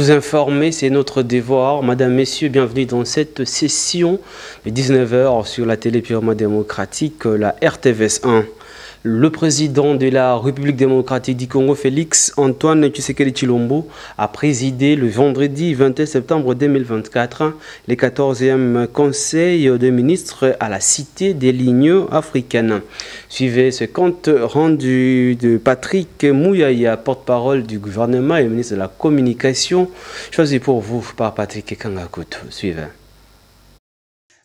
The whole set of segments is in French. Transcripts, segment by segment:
Vous informer, c'est notre devoir. Madame, Messieurs, bienvenue dans cette session de 19h sur la télé purement démocratique, la RTVS 1. Le président de la République démocratique du Congo, Félix Antoine Tshisekedi Tshilombo, a présidé le vendredi 21 septembre 2024 le 14e Conseil des ministres à la Cité de l'Union africaine. Suivez ce compte rendu de Patrick Mouyaya, porte-parole du gouvernement et ministre de la Communication, choisi pour vous par Patrick Kangakutu. Suivez.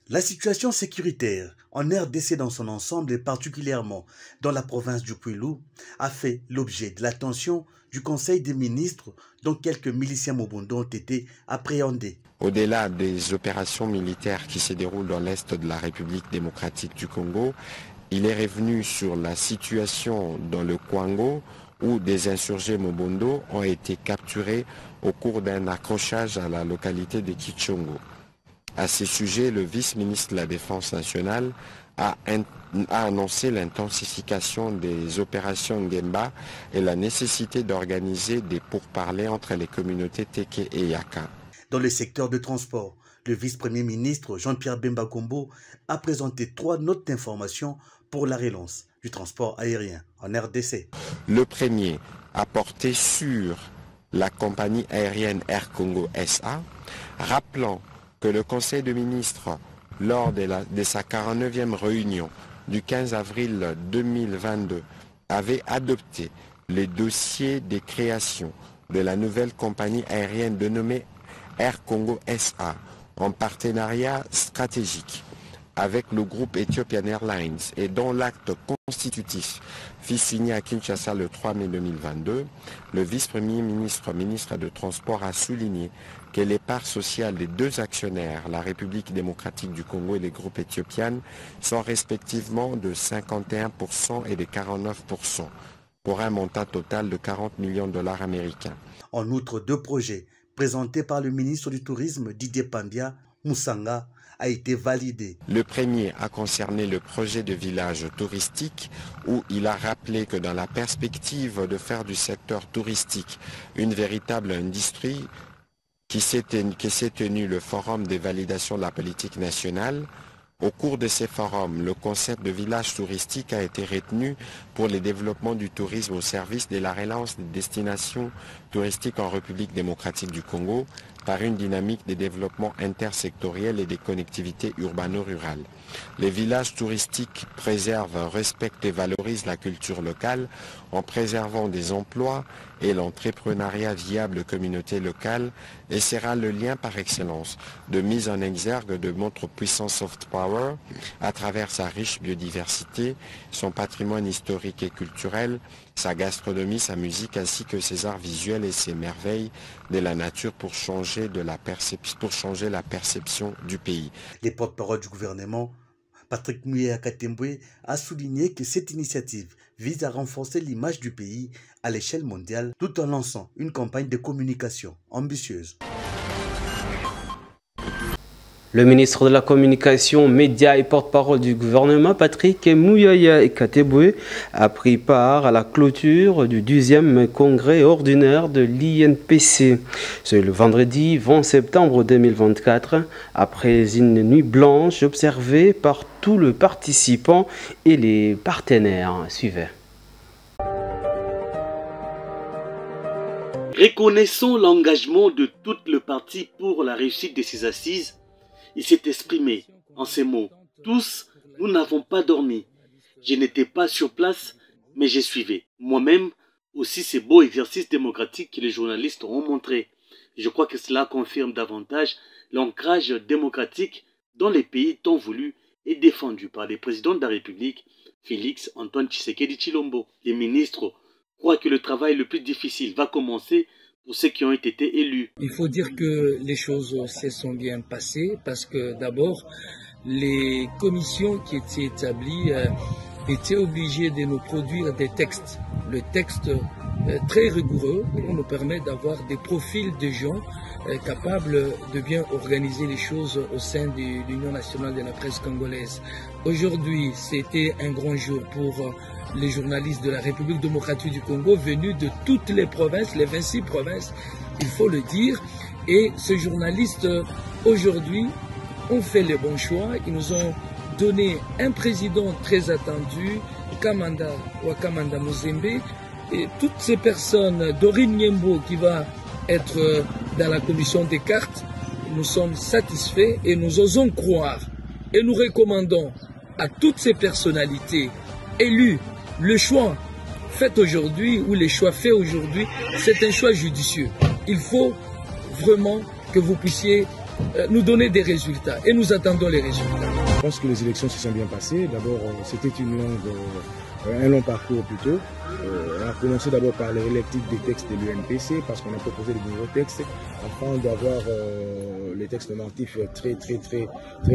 La situation sécuritaire en RDC dans son ensemble et particulièrement dans la province du Kwilu a fait l'objet de l'attention du Conseil des ministres dont quelques miliciens Mobundo ont été appréhendés. Au-delà des opérations militaires qui se déroulent dans l'Est de la République démocratique du Congo, il est revenu sur la situation dans le Kwango où des insurgés Mobundo ont été capturés au cours d'un accrochage à la localité de Kichongo. À ce sujet, le vice-ministre de la Défense nationale a annoncé l'intensification des opérations Ngemba et la nécessité d'organiser des pourparlers entre les communautés Teke et Yaka. Dans le secteur de transport, le vice-premier ministre Jean-Pierre Bemba Kombo a présenté 3 notes d'information pour la relance du transport aérien en RDC. Le premier a porté sur la compagnie aérienne Air Congo SA, rappelant que le Conseil des ministres, lors de sa 49e réunion du 15 avril 2022, avait adopté les dossiers de création de la nouvelle compagnie aérienne dénommée Air Congo SA en partenariat stratégique avec le groupe Ethiopian Airlines et dont l'acte constitutif fut signé à Kinshasa le 3 mai 2022, le vice-premier ministre, ministre de Transport, a souligné que les parts sociales des 2 actionnaires, la République démocratique du Congo et les groupes éthiopiens, sont respectivement de 51% et de 49%, pour un montant total de 40 millions de dollars américains. En outre, 2 projets présentés par le ministre du Tourisme Didier Pandia Moussanga a été validé. Le premier a concerné le projet de village touristique où il a rappelé que dans la perspective de faire du secteur touristique une véritable industrie qui s'est tenu le forum des validations de la politique nationale. Au cours de ces forums, le concept de village touristique a été retenu pour le développement du tourisme au service de la relance des destinations touristiques en République démocratique du Congo par une dynamique de développement intersectoriel et des connectivités urbano-rurales. Les villages touristiques préservent, respectent et valorisent la culture locale en préservant des emplois et l'entrepreneuriat viable de communautés locales et sera le lien par excellence de mise en exergue de notre puissant soft power à travers sa riche biodiversité, son patrimoine historique et culturel, sa gastronomie, sa musique ainsi que ses arts visuels et ses merveilles de la nature pour changer la perception du pays. Les porte-parole du gouvernement, Patrick Mouyaya Katembwe, a souligné que cette initiative vise à renforcer l'image du pays à l'échelle mondiale tout en lançant une campagne de communication ambitieuse. Le ministre de la Communication, Médias et porte-parole du gouvernement, Patrick Mouyaya Katembwe, a pris part à la clôture du 12e congrès ordinaire de l'INPC. C'est le vendredi 20 septembre 2024, après une nuit blanche observée par tous les participants et les partenaires. Suivez. Reconnaissons l'engagement de tout le parti pour la réussite de ces assises. Il s'est exprimé en ces mots. Tous, nous n'avons pas dormi. Je n'étais pas sur place, mais j'ai suivi. Moi-même, aussi ces beaux exercices démocratiques que les journalistes ont montrés. Je crois que cela confirme davantage l'ancrage démocratique dans les pays tant voulu et défendu par le président de la République, Félix Antoine Tshisekedi Tshilombo. Les ministres croient que le travail le plus difficile va commencer pour ceux qui ont été élus. Il faut dire que les choses se sont bien passées parce que d'abord, les commissions qui étaient établies étaient obligées de nous produire des textes. Le texte très rigoureux pour nous permettre d'avoir des profils de gens capables de bien organiser les choses au sein de l'Union nationale de la presse congolaise. Aujourd'hui, c'était un grand jour pour les journalistes de la République démocratique du Congo venus de toutes les provinces, les 26 provinces, il faut le dire. Et ces journalistes, aujourd'hui, ont fait les bons choix. Ils nous ont donné un président très attendu, Wakamanda Muzembe, et toutes ces personnes, Dorine Nyembo qui va être dans la commission des cartes, nous sommes satisfaits et nous osons croire et nous recommandons à toutes ces personnalités élues le choix fait aujourd'hui ou les choix faits aujourd'hui, c'est un choix judicieux. Il faut vraiment que vous puissiez nous donner des résultats et nous attendons les résultats. Je pense que les élections se sont bien passées. D'abord, c'était un long parcours plutôt. On a commencé d'abord par les relectives des textes de l'UNPC parce qu'on a proposé de nouveaux textes afin d'avoir les textes normatifs très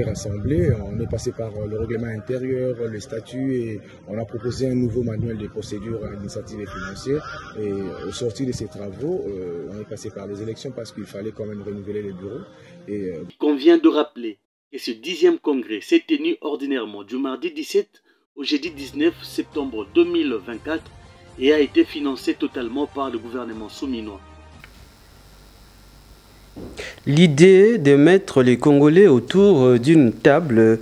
rassemblés. On est passé par le règlement intérieur, les statuts et on a proposé un nouveau manuel de procédures administratives et financières. Et au sortir de ces travaux, on est passé par les élections parce qu'il fallait quand même renouveler les bureaux. Il convient de rappeler que ce 10e congrès s'est tenu ordinairement du mardi 17 au jeudi 19 septembre 2024 et a été financé totalement par le gouvernement souminois. L'idée de mettre les Congolais autour d'une table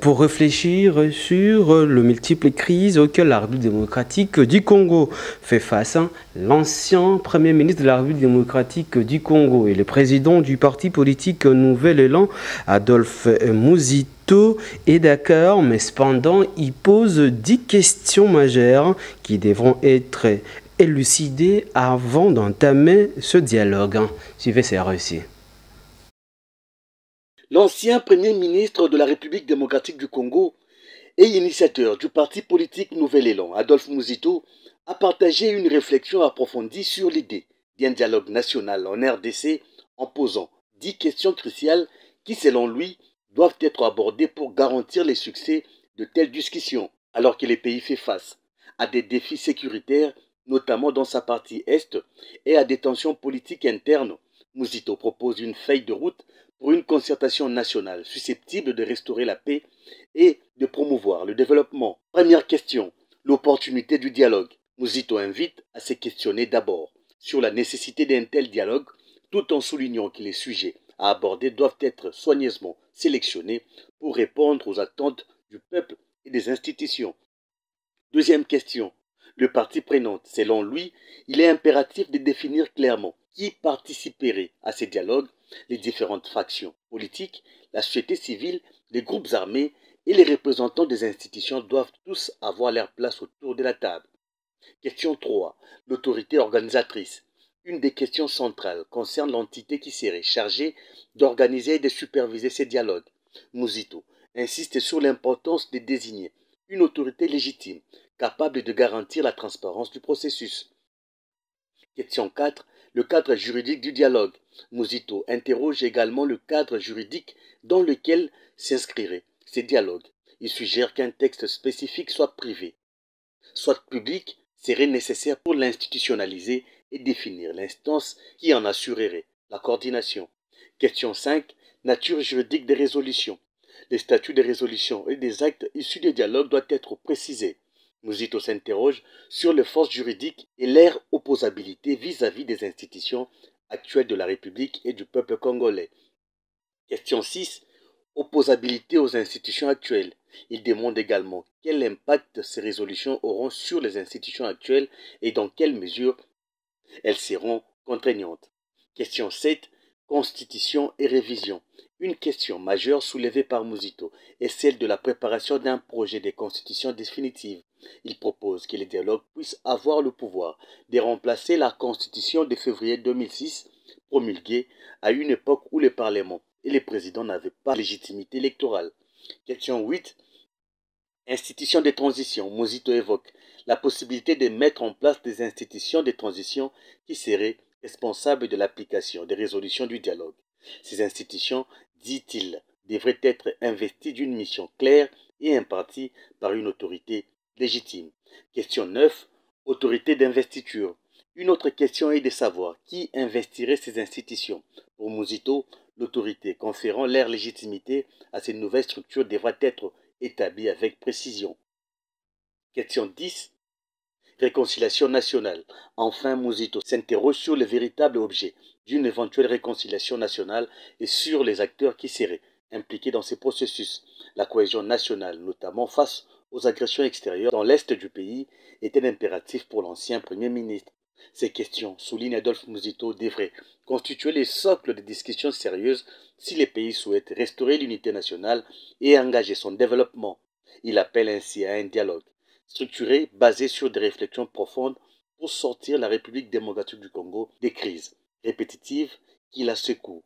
pour réfléchir sur les multiples crises auxquelles la République démocratique du Congo fait face. L'ancien Premier ministre de la République démocratique du Congo et le président du parti politique Nouvel Élan, Adolphe Muzito, est d'accord, mais cependant, il pose 10 questions majeures qui devront être élucidées avant d'entamer ce dialogue. Suivez ces récits. L'ancien Premier ministre de la République démocratique du Congo et initiateur du parti politique Nouvel Élan, Adolphe Muzito, a partagé une réflexion approfondie sur l'idée d'un dialogue national en RDC en posant 10 questions cruciales qui, selon lui, doivent être abordées pour garantir les succès de telles discussions, alors que le pays fait face à des défis sécuritaires, notamment dans sa partie Est, et à des tensions politiques internes. Muzito propose une feuille de route pour une concertation nationale susceptible de restaurer la paix et de promouvoir le développement. Première question, l'opportunité du dialogue. Muzito invite à se questionner d'abord sur la nécessité d'un tel dialogue, tout en soulignant que les sujets à aborder doivent être soigneusement sélectionnés pour répondre aux attentes du peuple et des institutions. Deuxième question, le parti prenant. Selon lui, il est impératif de définir clairement qui participerait à ces dialogues. Les différentes factions politiques, la société civile, les groupes armés et les représentants des institutions doivent tous avoir leur place autour de la table. Question 3. L'autorité organisatrice. Une des questions centrales concerne l'entité qui serait chargée d'organiser et de superviser ces dialogues. Muzito insiste sur l'importance de désigner une autorité légitime, capable de garantir la transparence du processus. Question 4. Le cadre juridique du dialogue. Muzito interroge également le cadre juridique dans lequel s'inscriraient ces dialogues. Il suggère qu'un texte spécifique soit privé, soit public, serait nécessaire pour l'institutionnaliser et définir l'instance qui en assurerait la coordination. Question 5. Nature juridique des résolutions. Les statuts des résolutions et des actes issus des dialogues doivent être précisés. Muzito s'interroge sur les forces juridiques et leur opposabilité vis-à-vis des institutions actuelles de la République et du peuple congolais. Question 6. Opposabilité aux institutions actuelles. Il demande également quel impact ces résolutions auront sur les institutions actuelles et dans quelle mesure elles seront contraignantes. Question 7. Constitution et révision. Une question majeure soulevée par Muzito est celle de la préparation d'un projet de constitution définitive. Il propose que les dialogues puissent avoir le pouvoir de remplacer la constitution de février 2006 promulguée à une époque où le Parlement et les présidents n'avaient pas de légitimité électorale. Question 8. Institutions de transition. Muzito évoque la possibilité de mettre en place des institutions de transition qui seraient responsables de l'application des résolutions du dialogue. Ces institutions, dit-il, devraient être investies d'une mission claire et impartie par une autorité légitime. Question 9. Autorité d'investiture. Une autre question est de savoir qui investirait ces institutions. Pour Muzito, l'autorité conférant leur légitimité à ces nouvelles structures devra être établie avec précision. Question 10. Réconciliation nationale. Enfin, Mouzito s'interroge sur le véritable objet d'une éventuelle réconciliation nationale et sur les acteurs qui seraient impliqués dans ces processus. La cohésion nationale, notamment face aux agressions extérieures dans l'est du pays, était un impératif pour l'ancien Premier ministre. Ces questions, souligne Adolphe Mouzito, devraient constituer les socles de discussions sérieuses si les pays souhaitent restaurer l'unité nationale et engager son développement. Il appelle ainsi à un dialogue structuré, basé sur des réflexions profondes pour sortir la République démocratique du Congo des crises répétitives qui la secouent.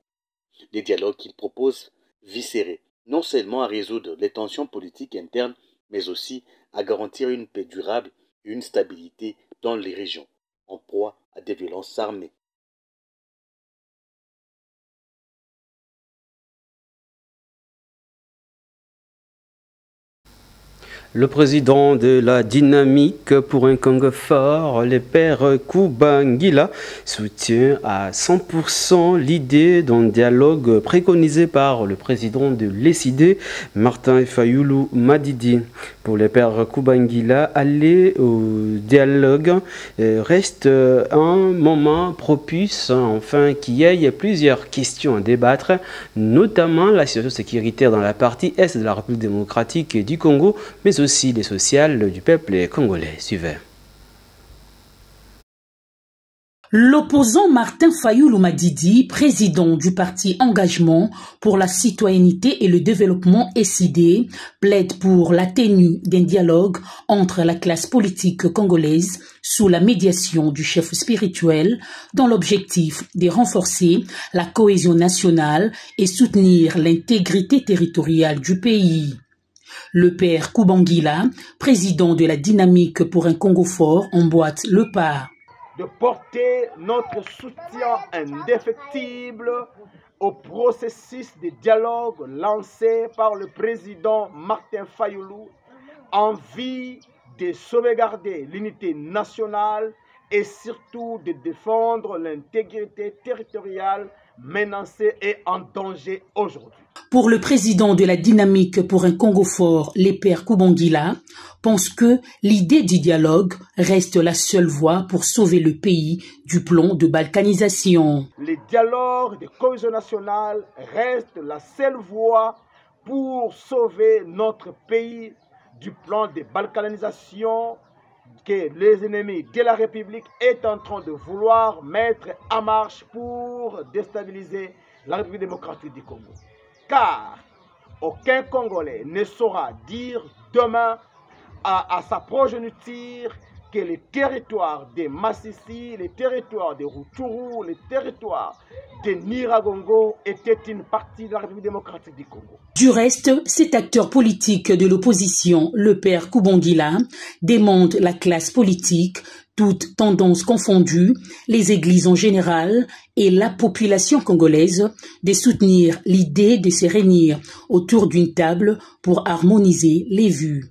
Les dialogues qu'il propose viseraient non seulement à résoudre les tensions politiques internes, mais aussi à garantir une paix durable et une stabilité dans les régions en proie à des violences armées. Le président de la Dynamique pour un Congo fort, le père Kubangila, soutient à 100% l'idée d'un dialogue préconisé par le président de l'ECD, Martin Fayulu Madidi. Pour le père Kubangila, aller au dialogue reste un moment propice, afin qu'il y ait plusieurs questions à débattre, notamment la situation sécuritaire dans la partie est de la République démocratique du Congo, mais aussi les sociales du peuple congolais. Suivez. L'opposant Martin Fayulu Madidi, président du parti Engagement pour la citoyenneté et le développement ECD, plaide pour la tenue d'un dialogue entre la classe politique congolaise sous la médiation du chef spirituel dans l'objectif de renforcer la cohésion nationale et soutenir l'intégrité territoriale du pays. Le père Kubangila, président de la Dynamique pour un Congo fort, emboîte le pas. De porter notre soutien indéfectible au processus de dialogue lancé par le président Martin Fayulu en vue de sauvegarder l'unité nationale et surtout de défendre l'intégrité territoriale menacée et en danger aujourd'hui. Pour le président de la Dynamique pour un Congo fort, le père Kubangila, pense que l'idée du dialogue reste la seule voie pour sauver le pays du plan de balkanisation. Le dialogue de cohésion nationale reste la seule voie pour sauver notre pays du plan de balkanisation que les ennemis de la République est en train de vouloir mettre en marche pour déstabiliser la République démocratique du Congo. Car aucun Congolais ne saura dire demain à sa progéniture que les territoires de Massissi, les territoires de Rutshuru, les territoires de Nyiragongo étaient une partie de la République démocratique du Congo. Du reste, cet acteur politique de l'opposition, le père Kubangila, demande la classe politique, toutes tendances confondues, les églises en général et la population congolaise de soutenir l'idée de se réunir autour d'une table pour harmoniser les vues.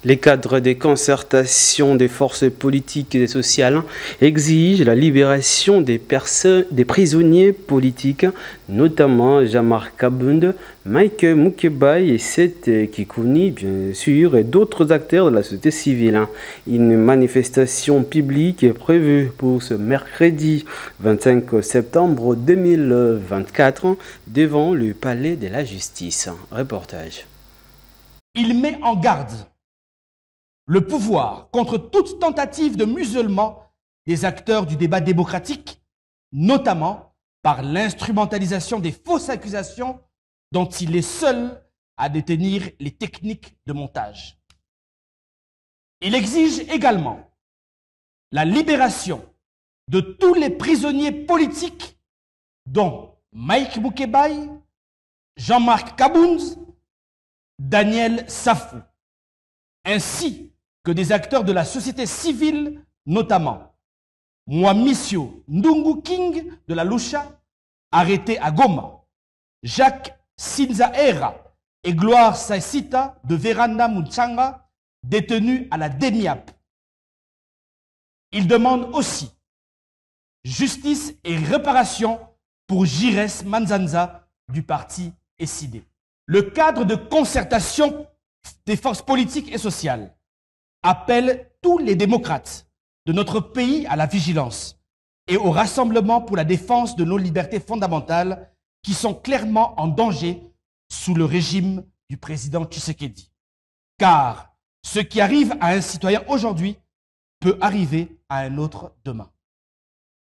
Les cadres des concertations des forces politiques et sociales exigent la libération des prisonniers politiques, notamment Jean-Marc Kabund, Mike Mukebai et Seth Kikouni, bien sûr, et d'autres acteurs de la société civile. Une manifestation publique est prévue pour ce mercredi 25 septembre 2024 devant le palais de la justice. Reportage. Il met en garde le pouvoir contre toute tentative de musulman des acteurs du débat démocratique, notamment par l'instrumentalisation des fausses accusations dont il est seul à détenir les techniques de montage. Il exige également la libération de tous les prisonniers politiques dont Mike Mukebai, Jean-Marc Kabund, Daniel Safou, ainsi que des acteurs de la société civile, notamment Mwamisio Ndungu King de la Lucha, arrêté à Goma, Jacques Sinzaera et Gloire Saisita de Veranda Munchanga, détenus à la DEMIAP. Il demande aussi justice et réparation pour Jires Manzanza du parti ECD. Le cadre de concertation des forces politiques et sociales appelle tous les démocrates de notre pays à la vigilance et au rassemblement pour la défense de nos libertés fondamentales qui sont clairement en danger sous le régime du président Tshisekedi. Car ce qui arrive à un citoyen aujourd'hui peut arriver à un autre demain.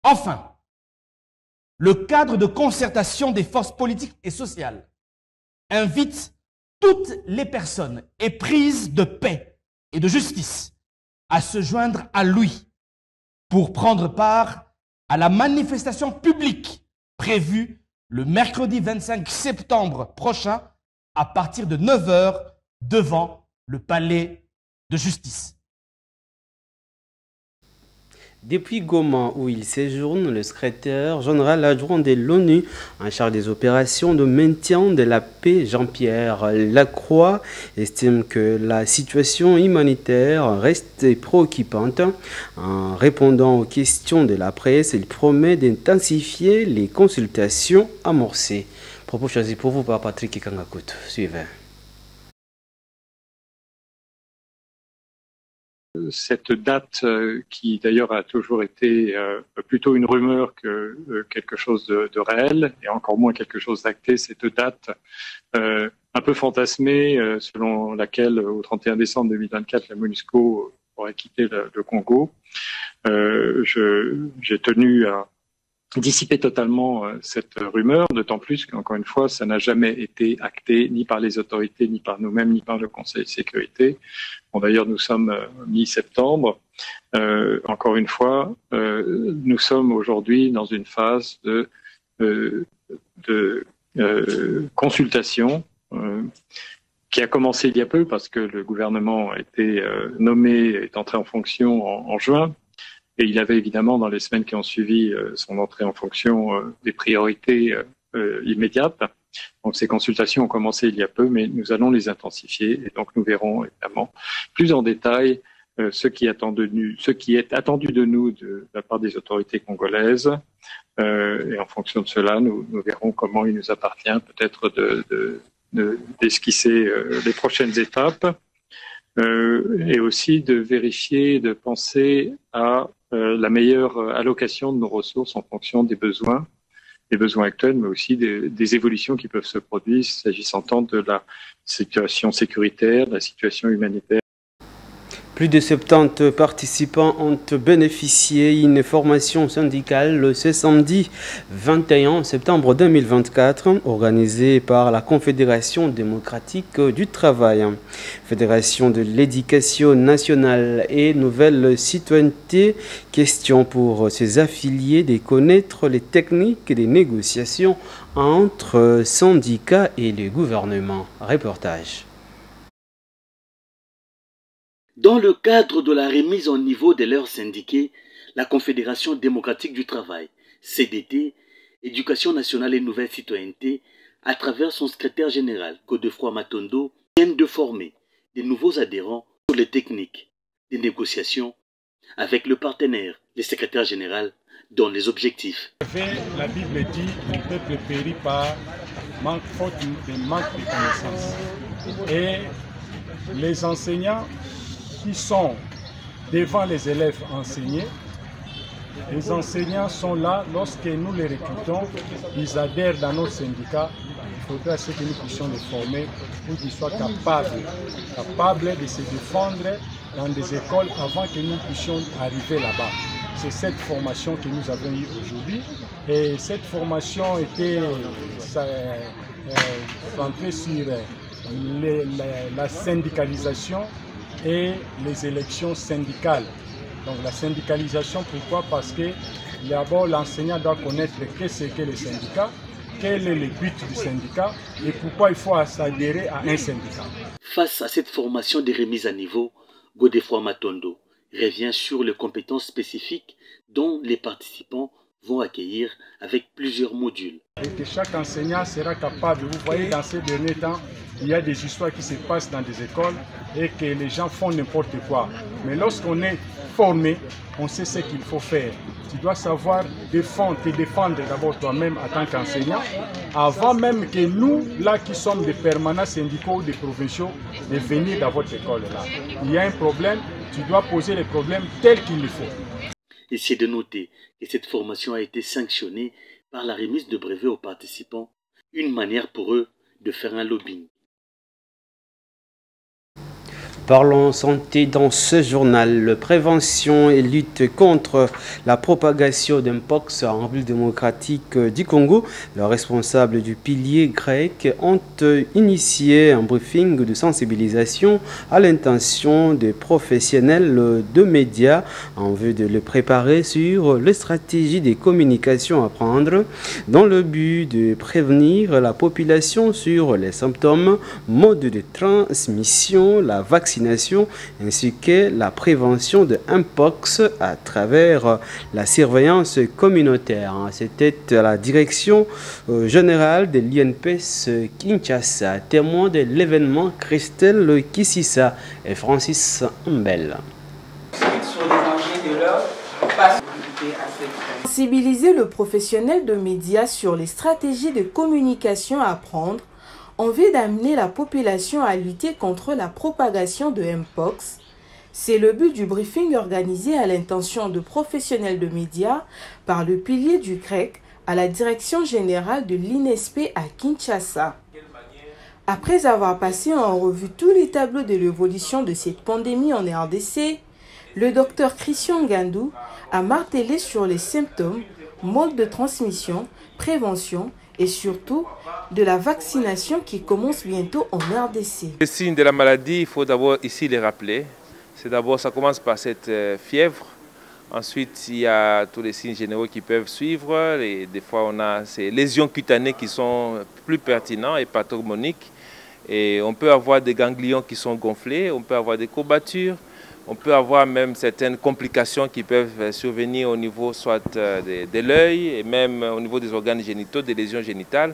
Enfin, le cadre de concertation des forces politiques et sociales invite toutes les personnes éprises de paix et de justice à se joindre à lui pour prendre part à la manifestation publique prévue le mercredi 25 septembre prochain à partir de 9 h devant le palais de justice. Depuis Goma, où il séjourne, le secrétaire général adjoint de l'ONU en charge des opérations de maintien de la paix, Jean-Pierre Lacroix, estime que la situation humanitaire reste préoccupante. En répondant aux questions de la presse, il promet d'intensifier les consultations amorcées. Propos choisis pour vous par Patrick Kangakout. Suivez. Cette date qui d'ailleurs a toujours été plutôt une rumeur que quelque chose de réel et encore moins quelque chose d'acté, cette date un peu fantasmée selon laquelle au 31 décembre 2024 la MONUSCO aurait quitté le Congo. J'ai tenu à dissiper totalement cette rumeur, d'autant plus qu'encore une fois, ça n'a jamais été acté ni par les autorités, ni par nous-mêmes, ni par le Conseil de sécurité. Bon, d'ailleurs, nous sommes mi-septembre. Encore une fois, nous sommes aujourd'hui dans une phase de consultation qui a commencé il y a peu parce que le gouvernement a été nommé, est entré en fonction en juin. Et il avait évidemment, dans les semaines qui ont suivi son entrée en fonction, des priorités immédiates. Donc ces consultations ont commencé il y a peu, mais nous allons les intensifier. Et donc nous verrons évidemment plus en détail ce qui est attendu de nous de la part des autorités congolaises. Et en fonction de cela, nous verrons comment il nous appartient peut-être d'esquisser les prochaines étapes. Et aussi de vérifier, de penser à la meilleure allocation de nos ressources en fonction des besoins actuels, mais aussi des évolutions qui peuvent se produire s'agissant tant de la situation sécuritaire, de la situation humanitaire. Plus de 70 participants ont bénéficié d'une formation syndicale ce samedi 21 septembre 2024 organisée par la Confédération démocratique du travail, Fédération de l'éducation nationale et nouvelle citoyenneté. Question pour ses affiliés de connaître les techniques des négociations entre syndicats et le gouvernement. Reportage. Dans le cadre de la remise en niveau de leurs syndiqués, la Confédération démocratique du travail, CDT, Éducation nationale et nouvelle citoyenneté, à travers son secrétaire général, Godefroid Matondo, viennent de former des nouveaux adhérents sur les techniques des négociations avec le partenaire, le secrétaire général, dans les objectifs. La Bible dit que le peuple périt par faute de manque de connaissances. Et les enseignants qui sont devant les élèves enseignés, les enseignants sont là, lorsque nous les recrutons, ils adhèrent dans notre syndicat, il faudra que nous puissions les former pour qu'ils soient capables de se défendre dans des écoles avant que nous puissions arriver là-bas. C'est cette formation que nous avons eue aujourd'hui et cette formation était centrée sur la syndicalisation et les élections syndicales. Donc la syndicalisation, pourquoi? Parce que d'abord l'enseignant doit connaître qu'est-ce que les syndicats, quel est le but du syndicat et pourquoi il faut s'adhérer à un syndicat. Face à cette formation de remise à niveau, Godefroid Matondo revient sur les compétences spécifiques dont les participants vont accueillir avec plusieurs modules. Et que chaque enseignant sera capable, vous voyez dans ces derniers temps, il y a des histoires qui se passent dans des écoles et que les gens font n'importe quoi. Mais lorsqu'on est formé, on sait ce qu'il faut faire. Tu dois savoir te défendre d'abord toi-même en tant qu'enseignant, avant même que nous, là qui sommes des permanents syndicaux ou des provinciaux, de venir dans votre école là. Il y a un problème, tu dois poser les problèmes tels qu'il le faut. Et c'est de noter que cette formation a été sanctionnée par la remise de brevets aux participants, une manière pour eux de faire un lobbying. Parlons santé dans ce journal. Prévention et lutte contre la propagation d'Mpox en République démocratique du Congo. Les responsables du pilier grec ont initié un briefing de sensibilisation à l'intention des professionnels de médias en vue de le préparer sur les stratégies de communication à prendre dans le but de prévenir la population sur les symptômes, modes de transmission, la vaccination ainsi que la prévention de Mpox à travers la surveillance communautaire. C'était la direction générale de l'INPS Kinshasa. Témoin de l'événement, Christelle Kississa et Francis Mbel. Sensibiliser le professionnel de médias sur les stratégies de communication à prendre en vue d'amener la population à lutter contre la propagation de Mpox. C'est le but du briefing organisé à l'intention de professionnels de médias par le pilier du grec à la direction générale de l'INSP à Kinshasa. Après avoir passé en revue tous les tableaux de l'évolution de cette pandémie en RDC, le docteur Christian Ngandou a martelé sur les symptômes, modes de transmission, prévention et surtout de la vaccination qui commence bientôt en RDC. Les signes de la maladie, il faut d'abord ici les rappeler. C'est d'abord, ça commence par cette fièvre. Ensuite, il y a tous les signes généraux qui peuvent suivre. Et des fois, on a ces lésions cutanées qui sont plus pertinentes et pathognomoniques. Et on peut avoir des ganglions qui sont gonflés, on peut avoir des courbatures. On peut avoir même certaines complications qui peuvent survenir au niveau soit de l'œil et même au niveau des organes génitaux, des lésions génitales.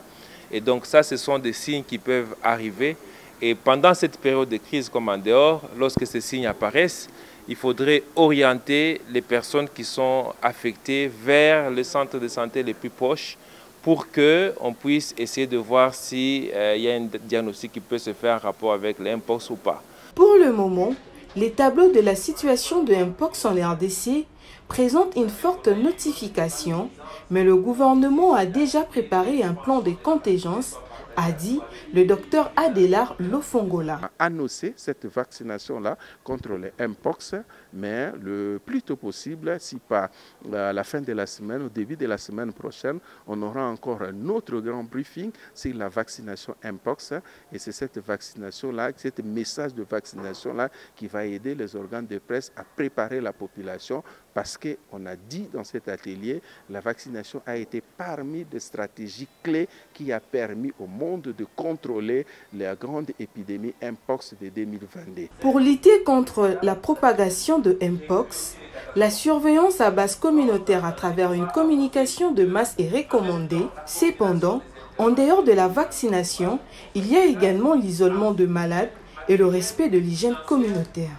Et donc ça, ce sont des signes qui peuvent arriver. Et pendant cette période de crise comme en dehors, lorsque ces signes apparaissent, il faudrait orienter les personnes qui sont affectées vers le centre de santé les plus proches pour qu'on puisse essayer de voir s'il y a un diagnostic qui peut se faire en rapport avec l'Mpox ou pas. Pour le moment, les tableaux de la situation de Mpox en RDC présentent une forte notification, mais le gouvernement a déjà préparé un plan de contingence, a dit le docteur Adélar Lofongola. A annoncé cette vaccination-là contre les Mpox, mais le plus tôt possible, si pas à la fin de la semaine, au début de la semaine prochaine, on aura encore un autre grand briefing sur la vaccination Mpox. Et c'est cette vaccination-là, ce message de vaccination-là qui va aider les organes de presse à préparer la population parce qu'on a dit dans cet atelier, la vaccination a été parmi des stratégies clés qui a permis au monde de contrôler la grande épidémie Mpox de 2022. Pour lutter contre la propagation de Mpox, la surveillance à base communautaire à travers une communication de masse est recommandée. Cependant, en dehors de la vaccination, il y a également l'isolement de malades et le respect de l'hygiène communautaire.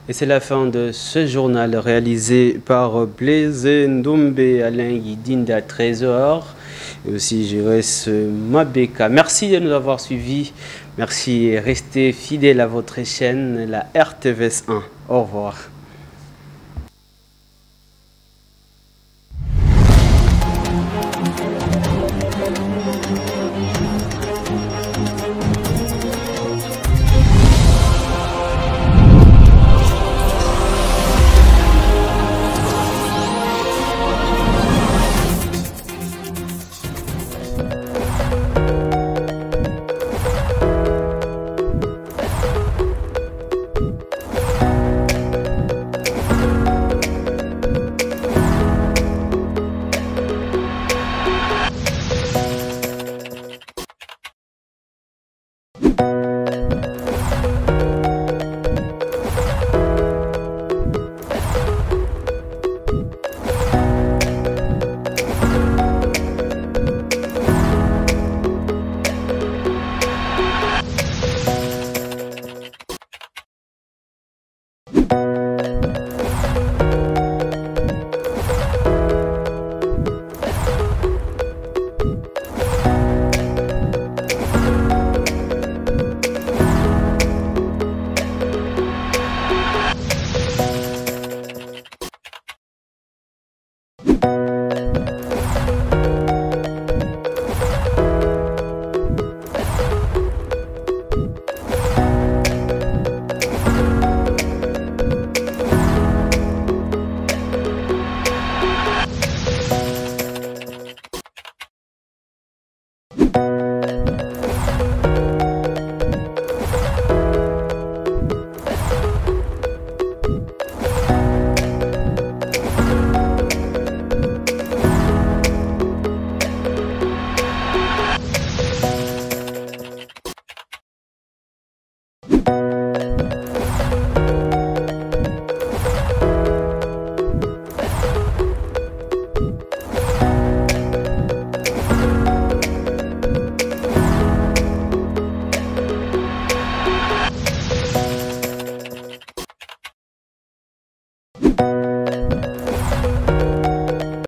Et c'est la fin de ce journal réalisé par Blaise Ndombe, Alain Guidinda, Trésor et aussi Jérès Mabeka. Merci de nous avoir suivis. Merci et restez fidèles à votre chaîne, la RTVS 1. Au revoir.